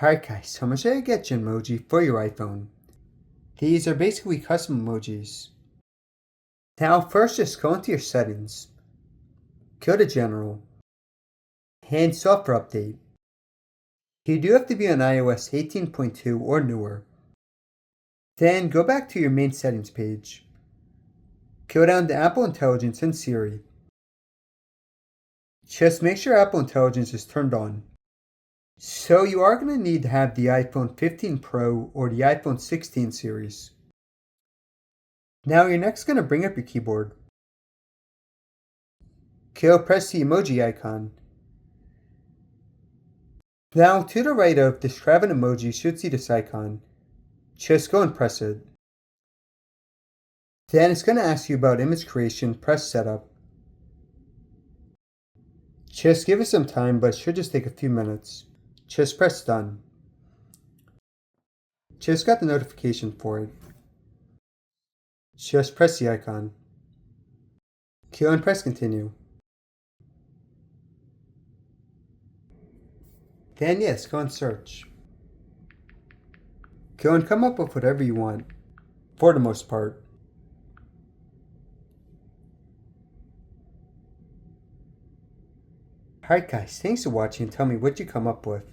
Alright guys, so I'm going to show you how to get Genmoji for your iPhone. These are basically custom emojis. Now first just go into your settings, go to General, and Software Update. You do have to be on iOS 18.2 or newer. Then go back to your main settings page. Go down to Apple Intelligence and Siri. Just make sure Apple Intelligence is turned on. So you are going to need to have the iPhone 15 Pro or the iPhone 16 series. Now you're next going to bring up your keyboard. Go press the emoji icon. Now to the right of describe an emoji you should see this icon. Just go and press it. Then it's going to ask you about image creation, press setup. Just give it some time, but it should just take a few minutes. Just press done. Just got the notification for it. Just press the icon. Go and press continue. Then yes, go and search. Go and come up with whatever you want, for the most part. Alright guys, thanks for watching and tell me what you come up with.